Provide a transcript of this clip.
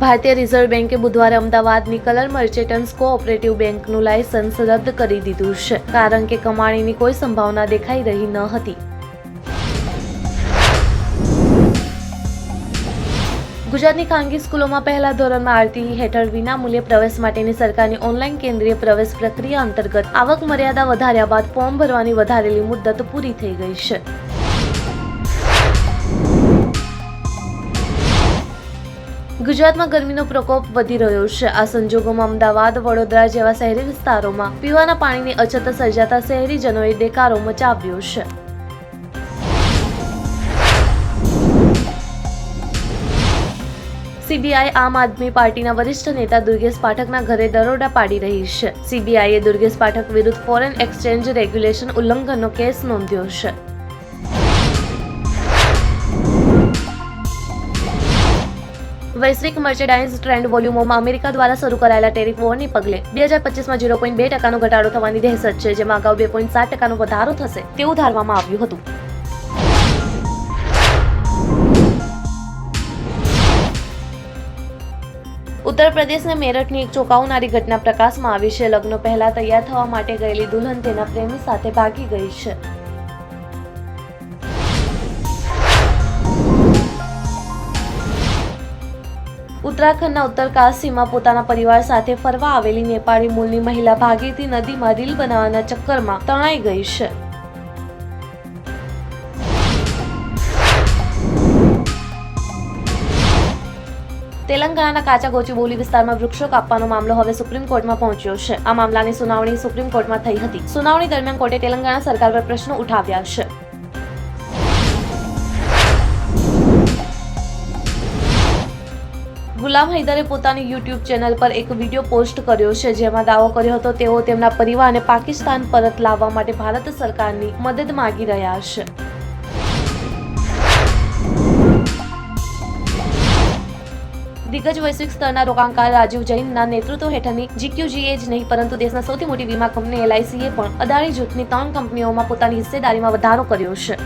ભારતીય રિઝર્વ બેંકે બુધવારે અમદાવાદની કલર મર્ચેન્ટ્સ કોઓપરેટિવ બેંકનું લાયસન્સ રદ કરી દીધું છે, કારણ કે કમાણીની કોઈ સંભાવના દેખાઈ રહી ન હતી. ગુજરાતની ખાનગી સ્કૂલોમાં પહેલા ધોરણમાં આરટીઈ હેઠળ વિનામૂલ્યે પ્રવેશ માટેની સરકારની ઓનલાઈન કેન્દ્રીય પ્રવેશ પ્રક્રિયા અંતર્ગત આવક મર્યાદા વધાર્યા બાદ ફોર્મ ભરવાની વધારેલી મુદ્દત પૂરી થઈ ગઈ છે. ગુજરાતમાં ગરમીનો પ્રકોપ વધી રહ્યો છે. આ સંજોગોમાં અમદાવાદ, વડોદરા જેવા શહેરી વિસ્તારોમાં પીવાના પાણીની અછત સર્જાતા શહેરીજનોએ દેકારો મચાવ્યો છે. સીબીઆઈ આમ આદમી પાર્ટીના વરિષ્ઠ નેતા દુર્ગેશ પાઠકના ઘરે દરોડા પાડી રહી છે. સીબીઆઈએ દુર્ગેશ પાઠક વિરુદ્ધ ફોરેન એક્સચેન્જ રેગ્યુલેશન ઉલ્લંઘનનો કેસ નોંધ્યો છે. વૈશ્વિક મર્ચેન્ડાઇઝ ટ્રેડ વોલ્યુમોમાં અમેરિકા દ્વારા શરૂ કરાયેલા ટેરિફ વોરની પગલે 2025માં 0.2% ઘટાડો થવાની દહેશત છે, જેમાં અગાઉ 2.7% વધારો થશે તેવું ધારવામાં આવ્યું હતું. ઉત્તર પ્રદેશના મેરઠની એક ચોંકાવનારી ઘટના પ્રકાશમાં આવી છે. લગ્ન પહેલા તૈયાર થવા માટે ગયેલી દુલ્હન તેના પ્રેમી સાથે ભાગી ગઈ છે. ઉત્તરાખંડના ઉત્તરકાશીમાં પોતાના પરિવાર સાથે ફરવા આવેલી નેપાળી મૂળની મહિલા ભાગીરથી નદીમાં રીલ બનાવવાના ચક્કરમાં તણાઈ ગઈ છે. તેલંગાણાના કાચાગોચીબોલી વિસ્તારમાં વૃક્ષો કાપવાનો મામલો હવે સુપ્રીમ કોર્ટમાં પહોંચ્યો છે. આ મામલાની સુનાવણી સુપ્રીમ કોર્ટમાં થઈ હતી. સુનાવણી દરમિયાન કોર્ટે તેલંગાણા સરકાર પર પ્રશ્નો ઉઠાવ્યા છે. ગુલામ હૈદરે પોતાની યુટ્યુબ ચેનલ પર એક વિડીયો પોસ્ટ કર્યો છે, જેમાં દાવો કર્યો હતો તેઓ તેમના પરિવારને પાકિસ્તાન પરત લાવવા માટે ભારત સરકારની મદદ માંગી રહ્યા છે. દિગ્ગજ વૈશ્વિક સ્તરના રોકાણકાર રાજીવ જૈનના નેતૃત્વ હેઠળની જીક્યુજીએ જ નહીં પરંતુ દેશના સૌથી મોટી વીમા કંપની LICએ પણ અદાણી જૂથની 3 કંપનીઓમાં પોતાની હિસ્સેદારીમાં વધારો કર્યો છે.